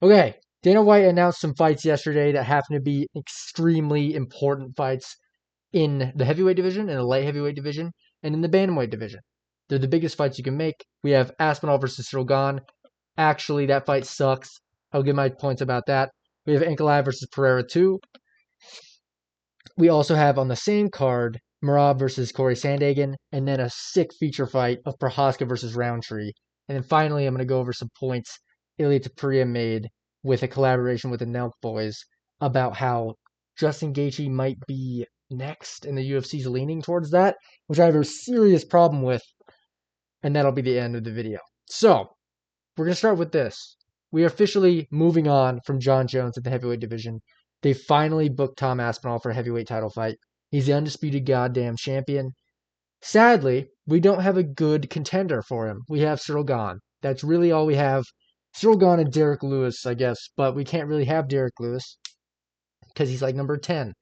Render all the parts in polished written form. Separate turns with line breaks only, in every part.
Okay, Dana White announced some fights yesterday that happen to be extremely important fights in the heavyweight division, in the light heavyweight division, and in the bantamweight division. They're the biggest fights you can make. We have Aspinall versus Sandhagen. Actually, that fight sucks. I'll give my points about that. We have Ankalaev versus Pereira 2. We also have on the same card Marab versus Corey Sandhagen, and then a sick feature fight of Prohaska versus Roundtree. And then finally, I'm going to go over some points Ilya Tapuria made with a collaboration with the Nelk Boys about how Justin Gaethje might be next, and the UFC's leaning towards that, which I have a serious problem with, and that'll be the end of the video. So, we're going to start with this. We are officially moving on from John Jones at the heavyweight division. They finally booked Tom Aspinall for a heavyweight title fight. He's the undisputed goddamn champion. Sadly, we don't have a good contender for him. We have Cyril Gane. That's really all we have. Cyril Gane and Derek Lewis, I guess, but we can't really have Derek Lewis because he's like number 10.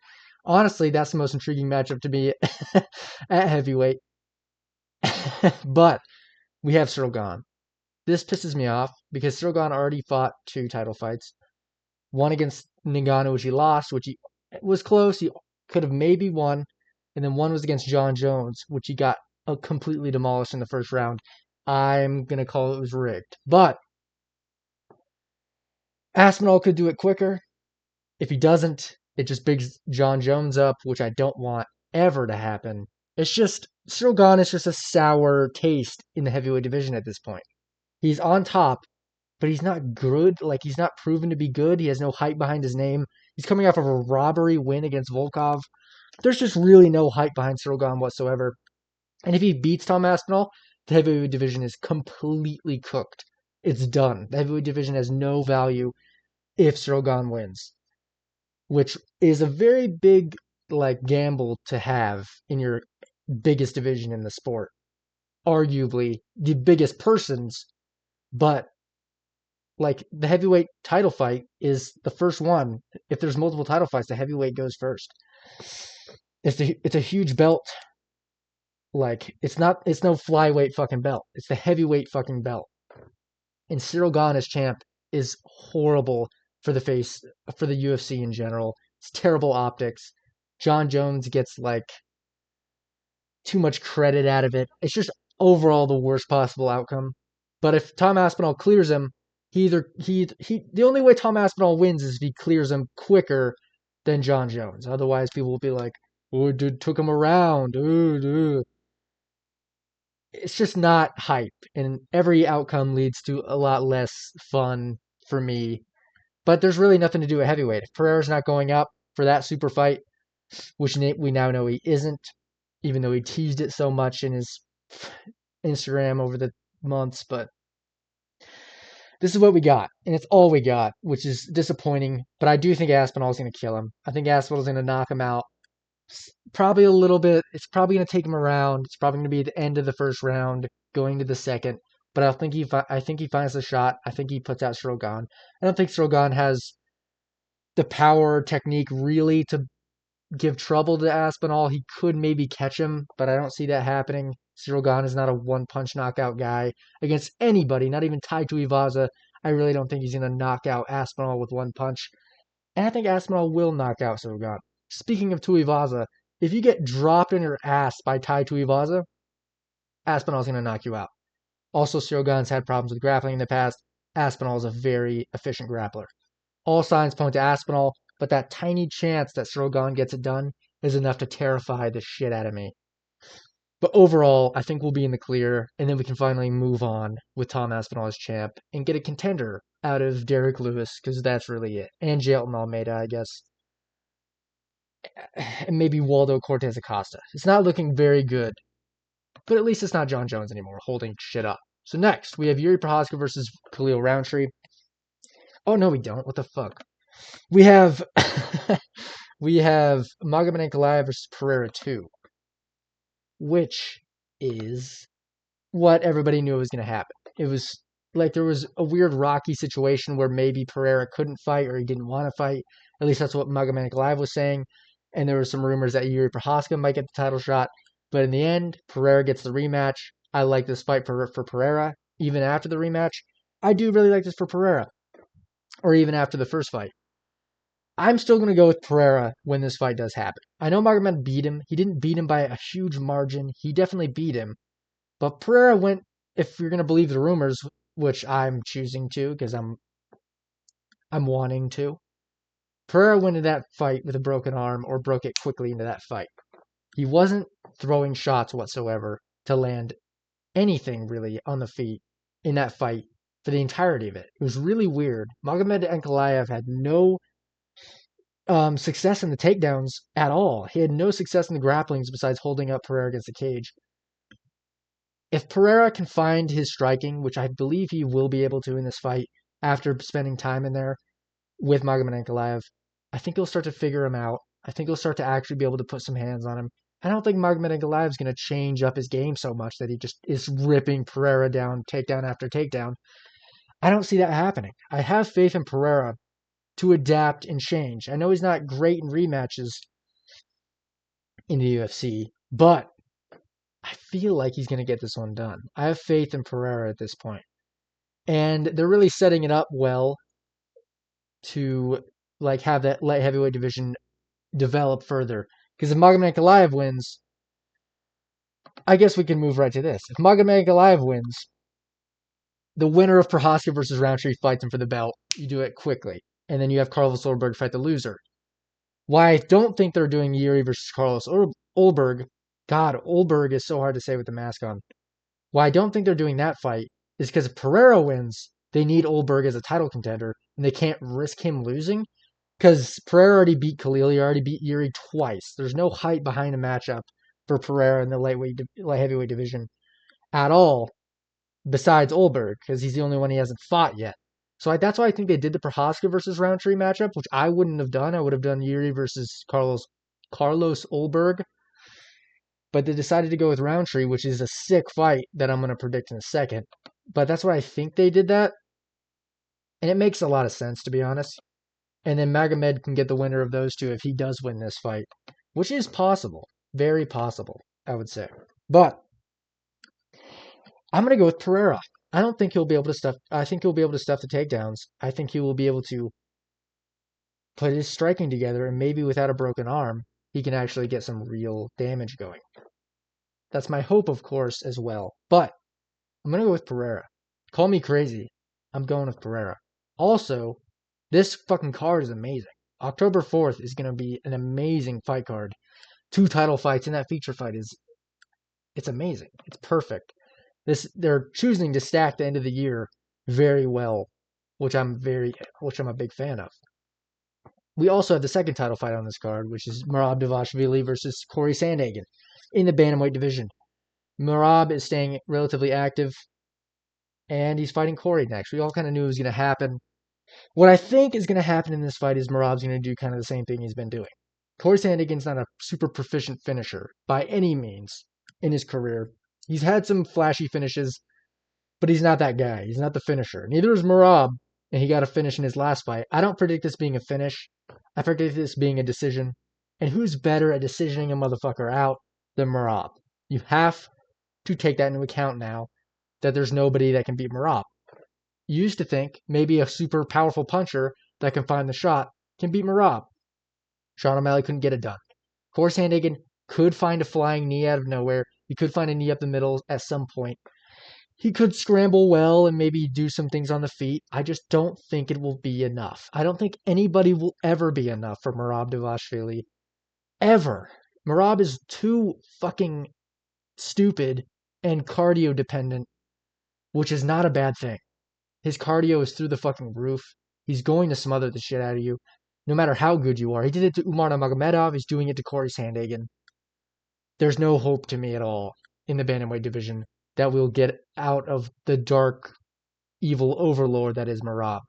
Honestly, that's the most intriguing matchup to me at heavyweight. But we have Cyril Gane. This pisses me off because Cyril Gane already fought 2 title fights. One against Ngannou, which he lost, which he was close. He could have maybe won. And then one was against John Jones, which he got completely demolished in the first round. I'm going to call it was rigged. But Aspinall could do it quicker. If he doesn't, it just bigs John Jones up, which I don't want ever to happen. It's just, Cyril Gane is just a sour taste in the heavyweight division at this point. He's on top, but he's not good. Like, he's not proven to be good. He has no hype behind his name. He's coming off of a robbery win against Volkov. There's just really no hype behind Cyril Gane whatsoever. And if he beats Tom Aspinall, the heavyweight division is completely cooked. It's done. The heavyweight division has no value if Cyril Gane wins, which is a very big gamble to have in your biggest division in the sport. Arguably the biggest persons, but the heavyweight title fight is the first one. If there's multiple title fights, the heavyweight goes first. It's a huge belt. It's no flyweight fucking belt. It's the heavyweight fucking belt. And Cyril Gane as champ is horrible for the UFC in general. It's terrible optics. John Jones gets too much credit out of it. It's just overall the worst possible outcome. But if Tom Aspinall clears him, the only way Tom Aspinall wins is if he clears him quicker than John Jones. Otherwise, people will be like, "Oh, dude, took him around." Ooh. It's just not hype, and every outcome leads to a lot less fun for me. But there's really nothing to do at heavyweight. If Pereira's not going up for that super fight, which we now know he isn't, even though he teased it so much in his Instagram over the months, but this is what we got, and it's all we got, which is disappointing, but I do think Aspinall's going to kill him. I think Aspinall's going to knock him out. Probably a little bit. It's probably going to take him around. It's probably going to be at the end of the first round, going to the second, but I think he finds the shot. I think he puts out Cyril Gane. I don't think Cyril Gane has the power technique really to give trouble to Aspinall. He could maybe catch him, but I don't see that happening. Cyril Gane is not a one-punch knockout guy against anybody, not even Tai Tuivasa. I really don't think he's going to knock out Aspinall with one punch. And I think Aspinall will knock out Cyril Gane. Speaking of Tuivasa, if you get dropped in your ass by Tai Tuivasa, Aspinall's going to knock you out. Also, Cyril Gane's had problems with grappling in the past. Aspinall is a very efficient grappler. All signs point to Aspinall, but that tiny chance that Cyril Gane gets it done is enough to terrify the shit out of me. But overall, I think we'll be in the clear, and then we can finally move on with Tom Aspinall as champ and get a contender out of Derek Lewis, because that's really it. And Jailton Almeida, I guess. And maybe Waldo Cortez Acosta. It's not looking very good, but at least it's not John Jones anymore holding shit up. So next, we have Yuri Prohaska versus Khalil Roundtree. Oh, no, we don't. What the fuck? We have Magomed Ankalaev versus Pereira 2, which is what everybody knew was going to happen. It was there was a weird rocky situation where maybe Pereira couldn't fight or he didn't want to fight. At least that's what Magomed Ankalaev was saying. And there were some rumors that Yuri Prohaska might get the title shot. But in the end, Pereira gets the rematch. I like this fight for Pereira. Even after the rematch, I do really like this for Pereira. or even after the first fight. I'm still going to go with Pereira when this fight does happen. I know Magomed beat him. He didn't beat him by a huge margin. He definitely beat him. But Pereira went, if you're going to believe the rumors, which I'm choosing to because I'm wanting to. Pereira went into that fight with a broken arm or broke it quickly into that fight. He wasn't throwing shots whatsoever to land anything really on the feet in that fight for the entirety of it. It was really weird. Magomed Ankalaev had no success in the takedowns at all. He had no success in the grapplings besides holding up Pereira against the cage. If Pereira can find his striking, which I believe he will be able to in this fight after spending time in there with Magomed Ankalaev, I think he'll start to figure him out. I think he'll start to actually be able to put some hands on him. I don't think Magomed Ankalaev is going to change up his game so much that he just is ripping Pereira down, takedown after takedown. I don't see that happening. I have faith in Pereira to adapt and change. I know he's not great in rematches in the UFC, but I feel like he's going to get this one done. I have faith in Pereira at this point. And they're really setting it up well to like have that light heavyweight division develop further. Because if Magomed Ankalaev wins, I guess we can move right to this. If Magomed Ankalaev wins, the winner of Prohaska versus Roundtree fights him for the belt. You do it quickly. And then you have Carlos Ulberg fight the loser. Why I don't think they're doing Yuri versus Carlos Ulberg. God, Ulberg is so hard to say with the mask on. Why I don't think they're doing that fight is because if Pereira wins, they need Ulberg as a title contender, and they can't risk him losing. Because Pereira already beat Khalil, he already beat Yuri twice. There's no hype behind a matchup for Pereira in the light heavyweight division at all, besides Ulberg, because he's the only one he hasn't fought yet. So that's why I think they did the Prohaska versus Roundtree matchup, which I wouldn't have done. I would have done Yuri versus Carlos Ulberg. But they decided to go with Roundtree, which is a sick fight that I'm going to predict in a second. But that's why I think they did that. And it makes a lot of sense, to be honest. And then Magomed can get the winner of those two if he does win this fight, which is possible. Very possible, I would say. But I'm going to go with Pereira. I don't think he'll be able to stuff. I think he'll be able to stuff the takedowns. I think he will be able to put his striking together, and maybe without a broken arm, he can actually get some real damage going. That's my hope, of course, as well. But I'm going to go with Pereira. Call me crazy. I'm going with Pereira. Also, this fucking card is amazing. October 4th is going to be an amazing fight card. 2 title fights, and that feature fight it's amazing. It's perfect. They're choosing to stack the end of the year very well, which I'm a big fan of. We also have the second title fight on this card, which is Merab Dvalishvili versus Corey Sandhagen in the bantamweight division. Merab is staying relatively active, and he's fighting Corey next. We all kind of knew it was going to happen. What I think is going to happen in this fight is Merab's going to do kind of the same thing he's been doing. Corey Sandhagen's not a super proficient finisher by any means in his career. He's had some flashy finishes, but he's not that guy. He's not the finisher. Neither is Merab, and he got a finish in his last fight. I don't predict this being a finish. I predict this being a decision. And who's better at decisioning a motherfucker out than Merab? You have to take that into account now, that there's nobody that can beat Merab. You used to think maybe a super powerful puncher that can find the shot can beat Merab. Sean O'Malley couldn't get it done. Corey Sandhagen could find a flying knee out of nowhere. He could find a knee up the middle at some point. He could scramble well and maybe do some things on the feet. I just don't think it will be enough. I don't think anybody will ever be enough for Merab Dvalishvili. Ever. Merab is too fucking stupid and cardio dependent, which is not a bad thing. His cardio is through the fucking roof. He's going to smother the shit out of you, no matter how good you are. He did it to Umar Nurmagomedov. He's doing it to Corey Sandhagen. There's no hope to me at all in the bantamweight division that we'll get out of the dark, evil overlord that is Merab.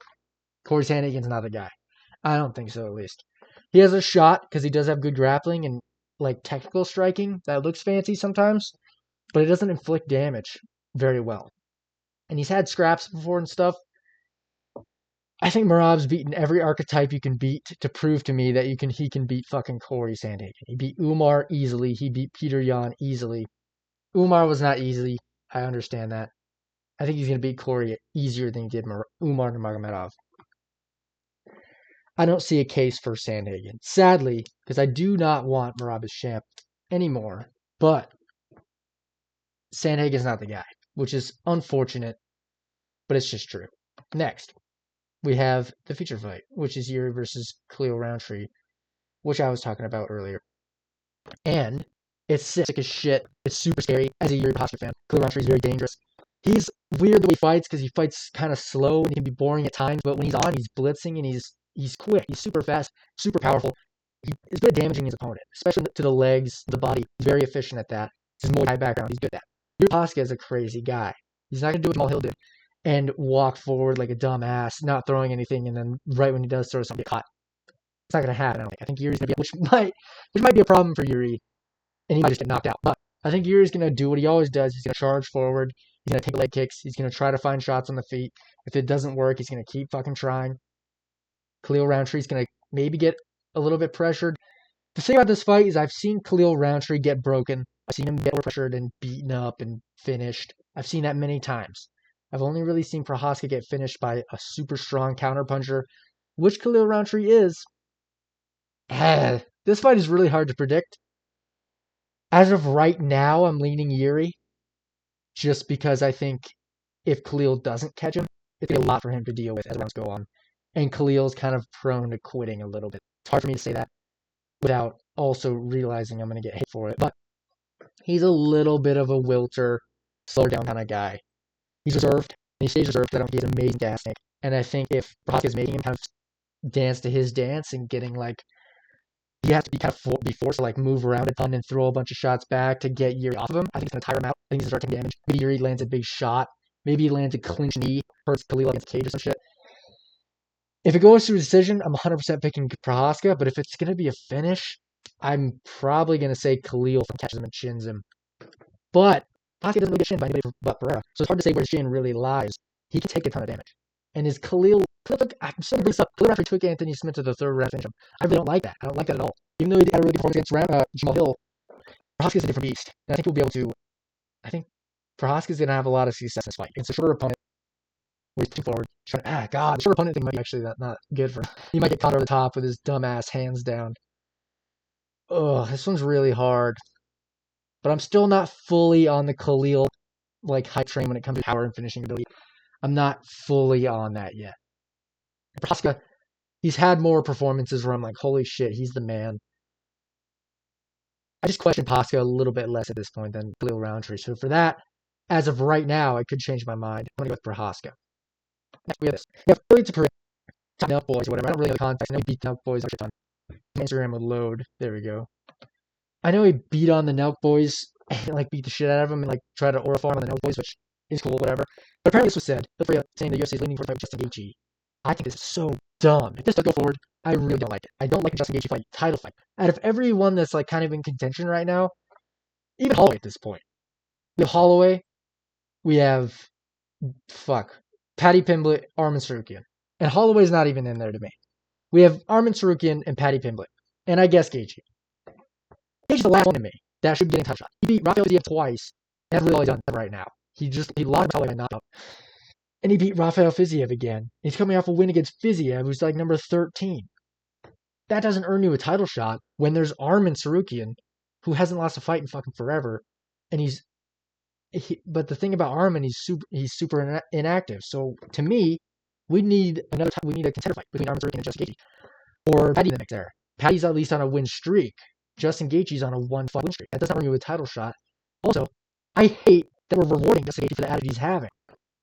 Corey Sandhagen's not the guy. I don't think so, at least. He has a shot because he does have good grappling and like technical striking that looks fancy sometimes, but it doesn't inflict damage very well. And he's had scraps before and stuff. I think Merab's beaten every archetype you can beat to prove to me that he can beat fucking Corey Sandhagen. He beat Umar easily. He beat Peter Yan easily. Umar was not easy. I understand that. I think he's going to beat Corey easier than he did Umar Nurmagomedov. I don't see a case for Sandhagen. Sadly, because I do not want Merab as champ anymore. But Sandhagen's not the guy, which is unfortunate, but it's just true. Next, we have the feature fight, which is Yuri versus Khalil Roundtree, which I was talking about earlier. And it's sick as shit. It's super scary. As a Yuri Prohaska fan, Khalil Roundtree is very dangerous. He's weird the way he fights because he fights kind of slow and he can be boring at times, but when he's on, he's blitzing and he's quick. He's super fast, super powerful. He is good at damaging his opponent, especially to the legs, the body. He's very efficient at that. His Muay Thai background, he's good at that. Yuri Prohaska is a crazy guy. He's not going to do what Jamal Hill did and walk forward like a dumbass, not throwing anything, and then right when he does throw something, get caught. It's not going to happen, I don't think. I think Yuri's going to be, which might be a problem for Yuri, and he might just get knocked out. But I think Yuri's going to do what he always does. He's going to charge forward. He's going to take leg kicks. He's going to try to find shots on the feet. If it doesn't work, he's going to keep fucking trying. Khalil Roundtree's going to maybe get a little bit pressured. The thing about this fight is I've seen Khalil Roundtree get broken. I've seen him get pressured and beaten up and finished. I've seen that many times. I've only really seen Prohaska get finished by a super strong counterpuncher, which Khalil Roundtree is. This fight is really hard to predict. As of right now, I'm leaning Yuri, just because I think if Khalil doesn't catch him, it's going to be a lot for him to deal with as rounds go on. And Khalil's kind of prone to quitting a little bit. It's hard for me to say that without also realizing I'm going to get hit for it. But he's a little bit of a wilter, slower down kind of guy. He's reserved, and he stays reserved because I don't think he has an amazing gas tank. And I think if Prohaska is making him kind of dance to his dance and getting like, he has to be kind of be forced to like move around a ton and throw a bunch of shots back to get Yuri off of him. I think it's going to tire him out. I think he's going to start taking damage. Maybe Yuri lands a big shot. Maybe he lands a clinch knee, hurts Khalil against the cage or some shit. If it goes to a decision, I'm 100% picking Prohaska, but if it's going to be a finish, I'm probably going to say Khalil catches him and chins him. But Prohaska doesn't really get shinned by anybody but Pereira, so it's hard to say where his shin really lies. He can take a ton of damage. And his Khalil I'm so bring this up. Khalil Roundtree took Anthony Smith to the third round finish him. I really don't like that. I don't like that at all. Even though he had a really good performance against Jamal Hill, Prohaska's a different beast. And I think he'll be able to. I think Prohaska's going to have a lot of success in this fight. It's a shorter opponent. Where he's pushing forward. The shorter opponent thing might be actually not good for him. He might get caught over the top with his dumbass hands down. Ugh, this one's really hard. But I'm still not fully on the Khalil hype train when it comes to power and finishing ability. I'm not fully on that yet. Prohaska, he's had more performances where I'm like, holy shit, he's the man. I just question Prohaska a little bit less at this point than Khalil Roundtree. So for that, as of right now, I could change my mind. I'm going to go with Prohaska. Next, we have this. We have Pereira to Pereira. Top Nelk Boys or whatever. I don't really know the context. I know he beat Nelk Boys a ton. Instagram would load. There we go. I know he beat on the Nelk Boys and beat the shit out of them and try to aura farm on the Nelk Boys, which is cool, whatever. But apparently this was said. Pereira saying the UFC is leaning for a fight with Justin Gaethje. I think this is so dumb. If this does go forward, I really don't like it. I don't like a Justin Gaethje fight, title fight. Out of everyone that's kind of in contention right now, even Holloway at this point. We have Holloway, we have Paddy Pimblett, Arman Tsarukyan. And Holloway's not even in there to me. We have Arman Tsarukyan and Paddy Pimblett. And I guess Gaethje. Gaethje's the last one to me that should be getting a title shot. He beat Rafael Fiziev twice. That's really all he's done right now. He lost Holloway and knocked out. And he beat Rafael Fiziev again. He's coming off a win against Fiziev, who's number 13. That doesn't earn you a title shot when there's Arman Tsarukyan, who hasn't lost a fight in fucking forever. And but the thing about Arman, he's super inactive. So to me, we need a contender fight between Arman Tsarukyan and Justin Gaethje. Or Paddy in the mix there. Paddy's at least on a win streak. Justin Gaethje's on a 1-fight win streak. That doesn't earn you a title shot. Also, I hate that we're rewarding Justin Gaethje for the attitude he's having.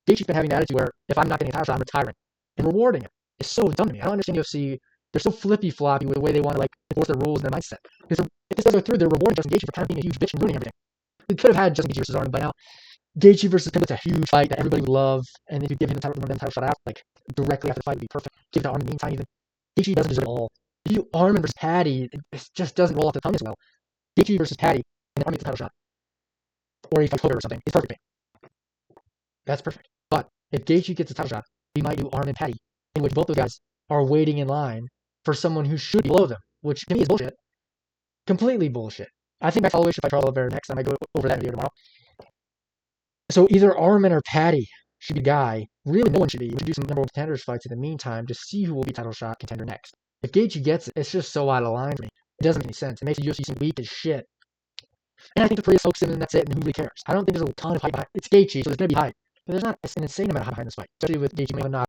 Gaethje's been having an attitude where if I'm not getting a title shot, I'm retiring. And rewarding him is so dumb to me. I don't understand UFC. They're so flippy-floppy with the way they want to enforce their rules and their mindset. Because if this does go through, they're rewarding Justin Gaethje for kind of being a huge bitch and ruining everything. We could have had Justin Gaethje versus Arman by now. Gaethje versus Pimbett's a huge fight that everybody would love. And if you give him the title shot out, directly after the fight would be perfect. Give it to Arman in the meantime even. Gaethje doesn't deserve it all. If you do Arman versus Paddy, it just doesn't roll off the tongue as well. Gaethje versus Paddy, and then Arman gets the title shot. Or if I Twitter or something, it's perfect. That's perfect. But if Gaethje gets a title shot, we might do Arman Paddy, in which both those guys are waiting in line for someone who should be below them, which to me is bullshit. Completely bullshit. I think Max Holloway should fight Charles Oliveira next. I might go over that video tomorrow. So either Arman or Paddy should be the guy. Really, no one should be. We should do some number one contenders fights in the meantime to see who will be title shot contender next. If Gaethje gets it, it's just so out of line for me. It doesn't make any sense. It makes the UFC seem weak as shit. And I think the Pereira soaks him and that's it, and who really cares? I don't think there's a ton of hype behind it. It's Gaethje, so there's going to be hype. But there's not an insane amount of hype behind this fight, especially with Gaethje winning a